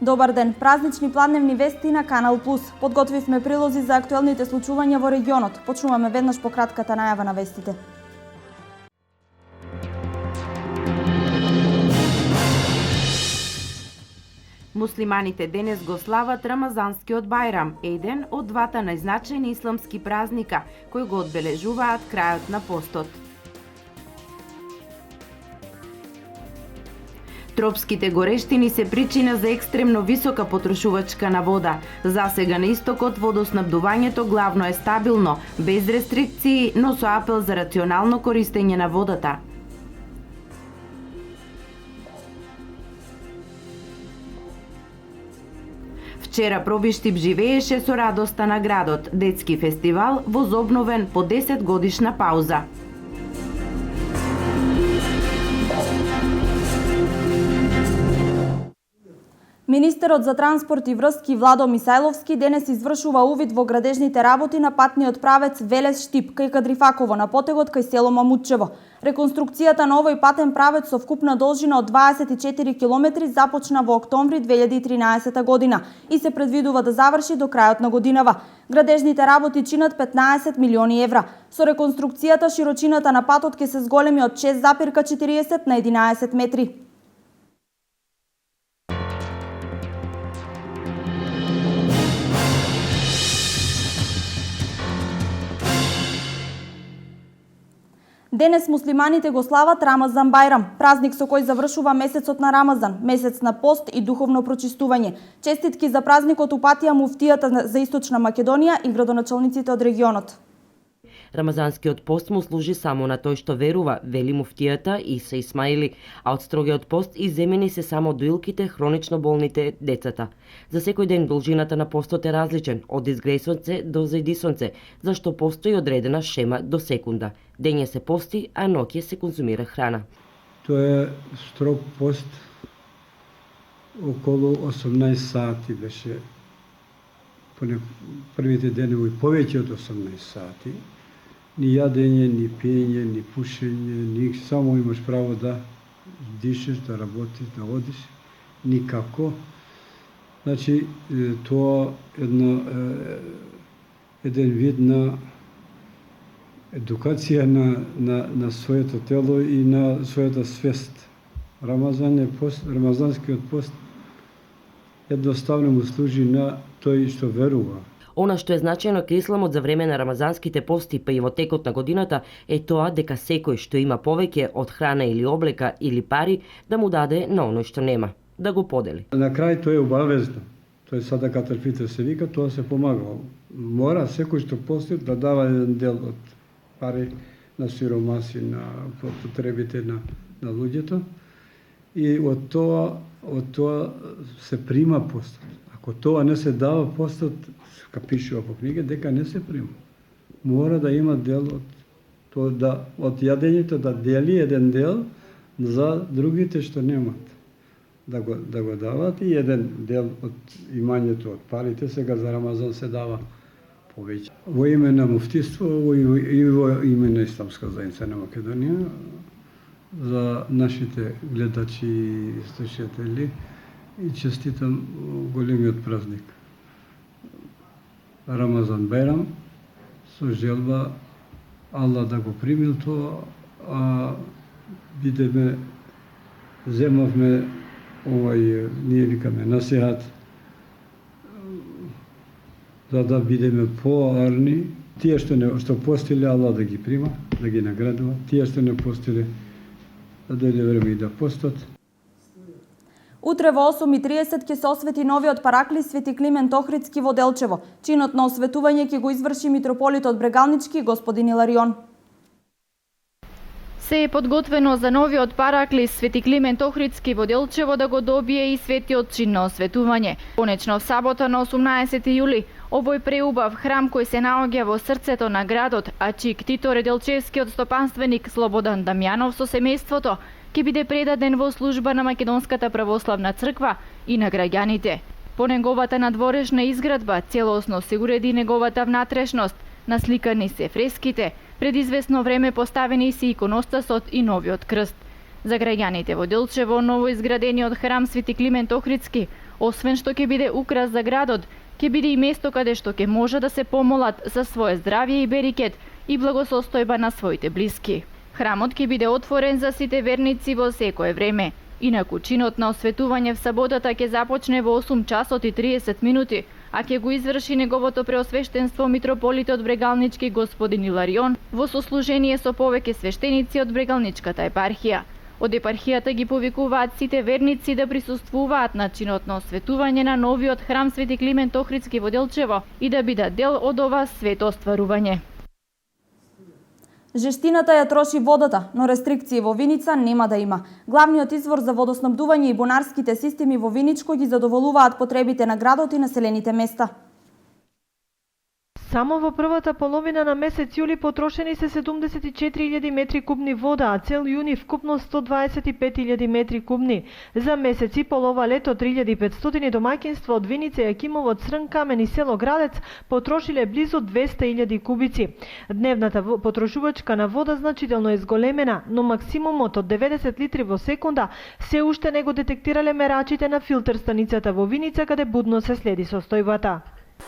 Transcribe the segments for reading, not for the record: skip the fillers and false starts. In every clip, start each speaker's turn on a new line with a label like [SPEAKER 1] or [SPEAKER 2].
[SPEAKER 1] Добар ден, празнични пладневни вести на Канал Плюс. Подготвивме прилози за актуелните случувања во регионот. Почнуваме веднаш по кратката најава на вестите.
[SPEAKER 2] Муслиманите денес го слават Рамазанскиот бајрам, еден од двата најзначајни исламски празника кои го одбележуваат крајот на постот. Тропските горештини се причина за екстремно висока потрошувачка на вода. Засега на истокот водоснабдувањето главно е стабилно, без рестрикции, но со апел за рационално користење на водата. Вчера Пробиштип живееше со радоста на градот, детски фестивал возобновен по 10 годишна пауза.
[SPEAKER 1] Министерот за транспорт и врски Владо Мисајловски денес извршува увид во градежните работи на патниот правец Велес-Штип кај Кадрифаково на потегот кај село Мамутчево. Реконструкцијата на овој патен правец со вкупна должина од 24 километри започна во октомври 2013 година и се предвидува да заврши до крајот на годинава. Градежните работи чинат 15 милиони евра. Со реконструкцијата широчината на патот ќе се зголеми од 6,40 на 11 метри. Денес муслиманите го слават Рамазан Бајрам, празник со кој завршува месецот на Рамазан, месец на пост и духовно прочистување. Честитки за празникот упатија муфтијата за Источна Македонија и градоначалниците од регионот.
[SPEAKER 3] Рамазанскиот пост му служи само на тој што верува, вели муфтијата Иса Исмаили, а од строгиот пост иземени се само доилките, хронично болните, децата. За секој ден должината на постот е различен, од изгресонце до зајдисонце, зашто постои одредена шема до секунда. Дење се пости, а ноќе се конзумира храна.
[SPEAKER 4] Тоа е строг пост, околу 18 сати беше, првите денови повеќе од 18 сати. Ни јадење, ни пиење, ни пушење, ни само имаш право да дишеш, да работиш, да одиш, никако. Значи, тоа еден вид на едукација на своето тело и на својата свест. Рамазанскиот пост едноставно му служи на тој што верува.
[SPEAKER 3] Она што е значајно кај исламот за време на рамазанските пости па и во текот на годината е тоа дека секој што има повеќе од храна или облека или пари да му даде на оној што нема, да го подели. На
[SPEAKER 4] крај тоа е обавезно. Тоа е садакатул фитр се вика, тоа се помага. Мора секој што пости да дава еден дел од пари на сиромаси, на потребите на луѓето и од тоа се прима постот. Ако тоа не се дава постот, пишува по книга, дека не се прима. Мора да има дел од јадењето, да дели еден дел за другите што немат. Да го дават и еден дел од имањето, од парите, сега за Рамазан се дава повеќе. Во име на муфтиство и во име на Исламска заедница на Македонија, за нашите гледачи и слушатели, и честитам големиот празник. Рамазан Бајрам, со желба Аллах да го примил тоа, а земавме ние викаме насихат, за да бидеме поарни, тие што постиле Аллах да ги прима, да ги наградува, тие што не постиле да дојде време и да постат.
[SPEAKER 1] Утре во 8:30 ќе се освети новиот параклис Свети Климент Охридски во Делчево. Чинот на осветување ќе го изврши митрополитот Брегалнички господин Иларион.
[SPEAKER 5] Се е подготвено за новиот параклис Свети Климент Охридски во Делчево да го добие и светиот чин на осветување. Конечно в сабота на 18 јули овој преубав храм кој се наоѓа во срцето на градот, а чик титор Делчевскиот стопанственик Слободан Дамјанов со семејството ќе биде предаден во служба на Македонската православна црква и на граѓаните. По неговата надворешна изградба целосно се уреди неговата внатрешност, насликани се фреските, пред известно време поставени се иконостасот и новиот крст. За граѓаните во Делчево, новоизградениот храм Свети Климент Охридски Освен што ќе биде украс за градот, ќе биде и место каде што ќе може да се помолат за свое здравје и берикет и благосостојба на своите блиски. Храмот ќе биде отворен за сите верници во секое време. Инаку чинот на осветување в саботата ќе започне во 8 часот и 30 минути, а ќе го изврши неговото преосвештенство митрополитот Брегалнички господин Иларион во сослужение со повеќе свештеници од Брегалничката епархија. Од епархијата ги повикуваат сите верници да присуствуваат на чинот на осветување на новиот храм Свети Климент Охридски во Делчево и да бидат дел од ова свето остварување.
[SPEAKER 1] Жештината ја троши водата, но рестрикции во Виница нема да има. Главниот извор за водоснабдување и бунарските системи во Виничко ги задоволуваат потребите на градот и населените места.
[SPEAKER 6] Само во првата половина на месец јули потрошени се 74.000 метри кубни вода, а цел јуни вкупно 125.000 метри кубни. За месец и пол ова лето 3.500 домаќинства од Виница, Јакимово, Црн Камен и село Градец потрошиле близу 200.000 кубици. Дневната потрошувачка на вода значително е зголемена, но максимумот од 90 литри во секунда се уште не го детектирале мерачите на филтер станицата во Виница, каде будно се следи состојбата.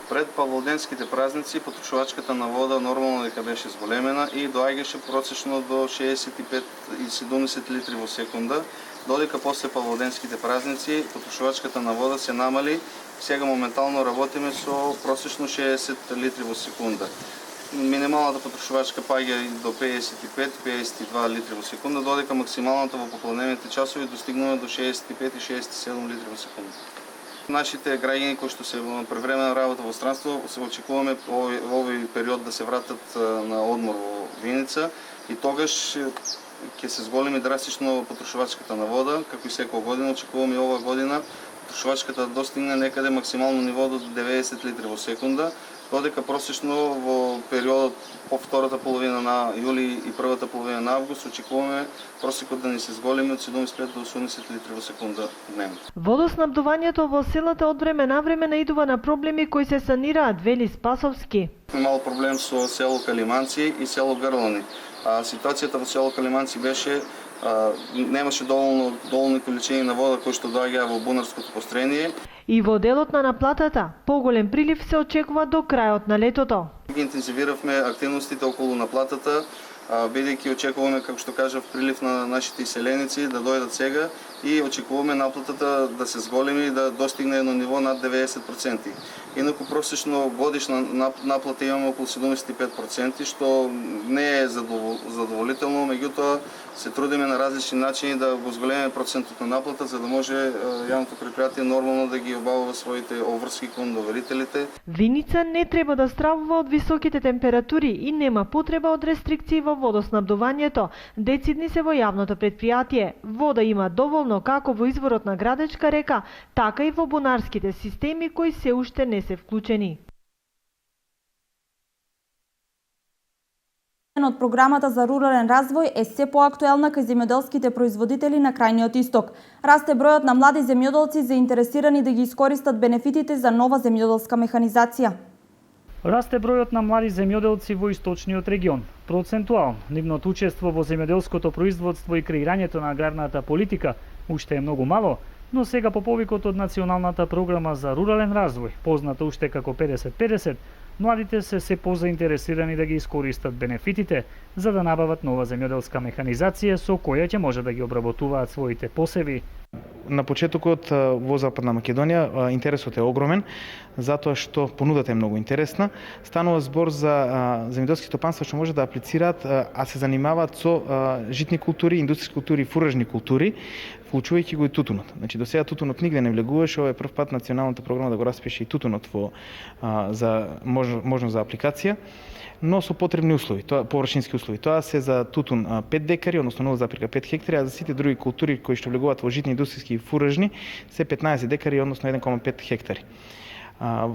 [SPEAKER 7] Пред павлоденските празници потрошувачката на вода нормално дека беше зголемена и доаѓаше просечно до 65 и 70 литри во секунда, додека после павлоденските празници потрошувачката на вода се намали. Сега моментално работиме со просечно 60 литри во секунда. Минималната потрошувачка паѓа до 55-52 литри во секунда, додека максималната во пополнените часови достигнува до 65 и 67 литри во секунда. Нашите граѓани кои што се во превременна работа во странство се очекуваме во овој период да се вратат на одмор во Виница и тогаш ќе се зголеми драстично потрошувачката на вода, како и секоја година. Очекуваме и ова година потрошувачката да достигне некаде максимално ниво до 90 литри во секунда, додека просечно во периодот по втората половина на јули и првата половина на август очекуваме просекот да ни се зголеми од 75 до 80 литри во секунда дневно.
[SPEAKER 6] Водоснабдувањето во селата од време на време наидува на проблеми кои се санираат, вели Спасовски.
[SPEAKER 7] Имало проблем со село Калиманци и село Грлани. Ситуацијата во село Калиманци беше немаше доволни количини на вода кои што доаѓаа во бунарското построение.
[SPEAKER 6] И во делот на наплатата, поголем прилив се очекува до крајот на летото.
[SPEAKER 7] Ги интензивиравме активностите околу наплатата, бидејќи очекуваме, како што кажав, прилив на нашите иселеници да дојдат сега и очекуваме наплатата да се зголеми и да достигне едно ниво над 90%. Инаку просечно годишна наплата имаме околу 75%, што не е задоволително, меѓутоа се трудиме на различни начини да го зголемиме процентот на наплата, за да може јавното предпријатие нормално да ги обавува своите обврски кон доверителите.
[SPEAKER 6] Виница не треба да стравува од високите температури и нема потреба од рестрикции во водоснабдувањето. Децидни се во јавното предпријатие. Вода има доволно како во изворот на Градечка река, така и во бунарските системи кои се уште не се вклучени.
[SPEAKER 1] Од програмата за рурален развој е се поактуелна кај земјоделските производители на крајниот исток. Расте бројот на млади земјоделци заинтересирани да ги искористат бенефитите за нова земјоделска механизација.
[SPEAKER 8] Расте бројот на млади земјоделци во источниот регион. Процентуално, нивното учество во земјоделското производство и креирањето на аграрната политика уште е многу мало, но сега по повикот од Националната програма за рурален развој, позната уште како 50-50, младите се позаинтересирани да ги искористат бенефитите за да набават нова земјоделска механизација со која ќе може да ги обработуваат своите посеви.
[SPEAKER 9] На почетокот во Западна Македонија интересот е огромен, затоа што понудата е многу интересна. Станува збор за земјоделски стопанства што може да аплицираат, а се занимаваат со житни култури, индустријски култури и фуражни култури, вклучувајќи го и тутунот. Значи до сега тутунот нигде не влегуваше, ова е прв пат Националната програма да го распише и тутунот за можност за апликација, но со потребни услови, површински услови. Тоа се за тутун 5 декари, односно 0,5 хектари, а за сите други култури кои што влегуваат во житни, индустријски и фуражни се 15 декари, односно 1,5 хектари.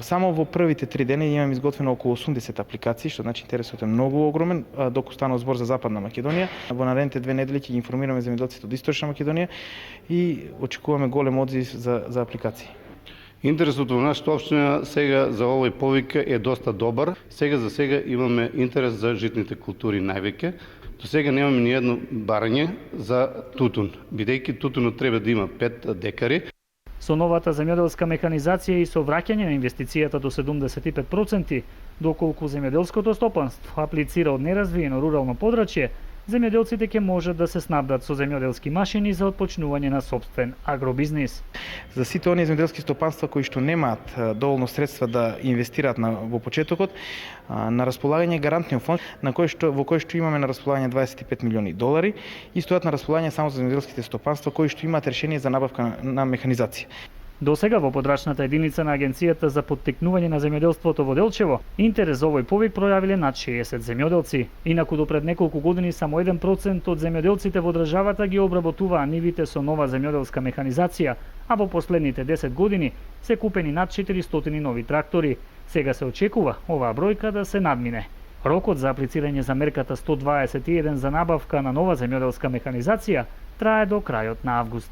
[SPEAKER 9] Само во првите 3 дена имам изготвено околу 80 апликации, што значи интересот е многу огромен, доколку станува збор за Западна Македонија. Во наредните 2 недели ќе ги информираме земјоделците од Источна Македонија и очекуваме голем одзив за апликации.
[SPEAKER 10] Интересот во нашата општина сега за овој повик е доста добар. За сега имаме интерес за житните култури највеќе. До сега немаме ни едно барање за тутун, бидејќи тутунот треба да има 5 декари.
[SPEAKER 8] Со новата земјоделска механизација и со враќање на инвестицијата до 75%, доколку земјоделското стопанство аплицира од неразвиено рурално подрачје, земјоделците ќе можат да се снабдат со земјоделски машини за отпочнување на сопствен агробизнис.
[SPEAKER 9] За сите оние земјоделски стопанства кои што немаат доволно средства да инвестираат во почетокот, на располагање гарантниот фонд во кој што имаме на располагање $25 милиони и стојат на располагање само за земјоделските стопанства кои што имаат решение за набавка на механизација.
[SPEAKER 8] До сега во подрачната единица на Агенцијата за поттикнување на земјоделството во Делчево, интерес за овој повик пројавиле над 60 земјоделци. Инаку до пред неколку години само 1% од земјоделците во државата ги обработуваа нивите со нова земјоделска механизација, а во последните 10 години се купени над 400 нови трактори. Сега се очекува оваа бројка да се надмине. Рокот за аплицирање за мерката 121 за набавка на нова земјоделска механизација трае до крајот на август.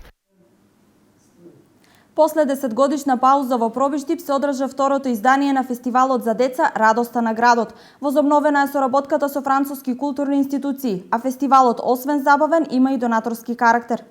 [SPEAKER 1] После 10-годишна пауза во Пробиштип се одржа второто издание на фестивалот за деца Радоста на градот. Возобновена е соработката со француски културни институции, а фестивалот освен забавен има и донаторски карактер.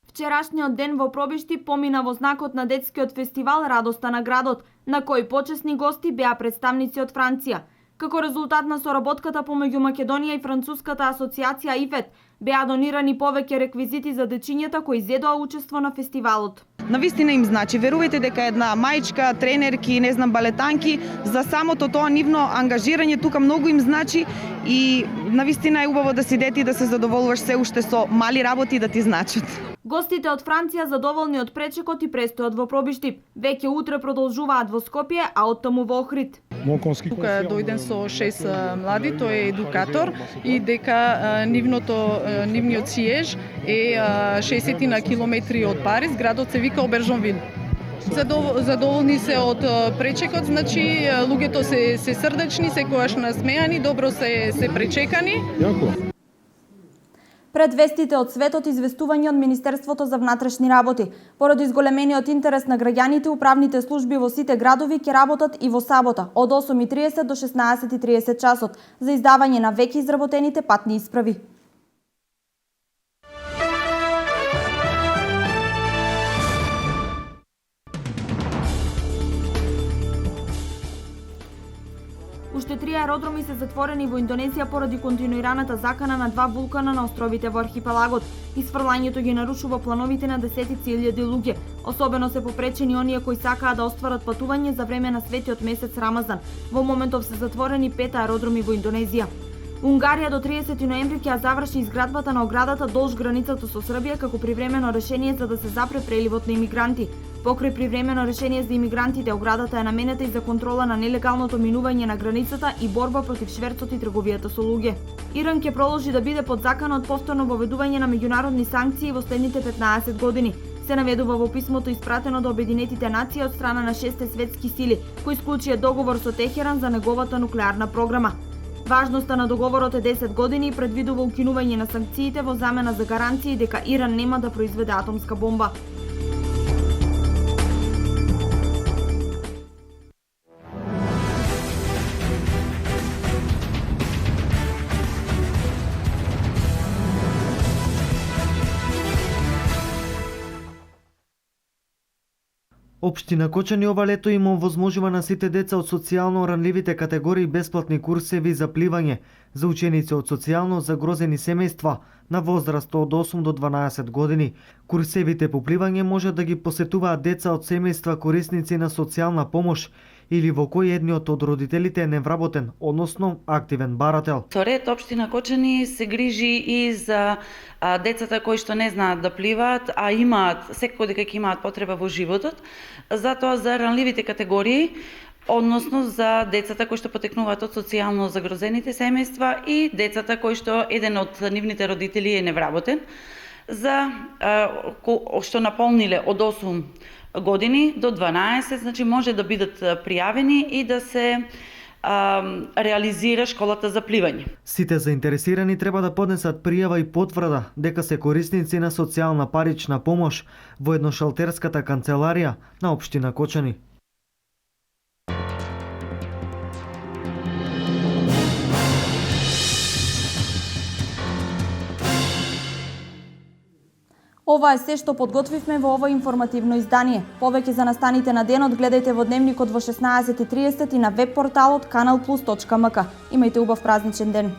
[SPEAKER 1] Вчерашниот ден во Пробиштип помина во знакот на детскиот фестивал Радоста на градот, на кој почесни гости беа представници од Франција. Како резултат на соработката помеѓу Македонија и Француската асоциација ИФЕТ, беа донирани повеќе реквизити за дечињата кои зедоа учество на фестивалот.
[SPEAKER 11] Навистина им значи, верувајте дека една мајчка, тренерки, балетанки, за самото тоа нивно ангажирање тука многу им значи и навистина е убаво да си дете и да се задоволуваш се уште со мали работи да ти значат.
[SPEAKER 1] Гостите од Франција задоволни од пречекот и престојот во Пробиштип. Веќе утре продолжуваат во Скопје, а оттаму во Охрид.
[SPEAKER 12] Тука дојден со 6 млади, тој е едукатор и дека нивниот сиеж е 60 на километри од Париз, градот се вика Обержонвил. Задоволни се од пречекот, значи луѓето се срдечни, секогаш насмеани, добро се пречекани.
[SPEAKER 1] Пред вестите од светот известување од Министерството за внатрешни работи. Поради изголемениот интерес на граѓаните, управните служби во сите градови ќе работат и во сабота од 8:30 до 16:30 часот за издавање на веќе изработените патни исправи. Уште 3 аеродроми се затворени во Индонезија поради континуираната закана на 2 вулкана на островите во архипелагот. Исфрлањето ги нарушува плановите на десетици илјади луѓе. Особено се попречени оние кои сакаат да остварат патување за време на светиот месец Рамазан. Во моментов се затворени 5 аеродроми во Индонезија. Унгарија до 30 ноември ќе заврши изградбата на оградата долж границата со Србија како привремено решение за да се запре преливот на имигранти. Покрај привремено решение за имигрантите, оградата е наменета и за контрола на нелегалното минување на границата и борба против шверцот и трговијата со луѓе. Иран ќе продолжи да биде под закана од повторно воведување на меѓународни санкции во следните 15 години. Се наведува во писмото испратено до Обединетите нации од страна на 6 светски сили, кои склучија договор со Техеран за неговата нуклеарна програма. Важноста на договорот е 10 години и предвидува укинување на санкциите во замена за гаранции дека Иран нема да произведе атомска бомба.
[SPEAKER 13] Општина Кочани ова лето им овозможува на сите деца од социјално ранливите категории бесплатни курсеви за пливање за ученици од социјално загрозени семејства на возраст од 8 до 12 години. Курсевите по пливање може да ги посетуваат деца од семејства корисници на социјална помош или во кој едниот од родителите е невработен, односно активен барател.
[SPEAKER 14] Со ред општина Кочани се грижи и за децата кои што не знаат да пливаат, а имаат секако дека ќе имаат потреба во животот, затоа за ранливите категории, односно за децата кои што потекнуваат од социјално загрозените семејства и децата кои што еден од нивните родители е невработен, за што наполниле од 8 години до 12, значи може да бидат пријавени и да се реализира школата за пливање.
[SPEAKER 13] Сите заинтересирани треба да поднесат пријава и потврда дека се корисници на социјална парична помош во едношалтерската канцеларија на општина Кочани.
[SPEAKER 1] Ова е се што подготвивме во ова информативно издание. Повеќе за настаните на денот гледајте во Дневникот во 16:30 и на веб порталот kanalplus.mk. Имајте убав празничен ден.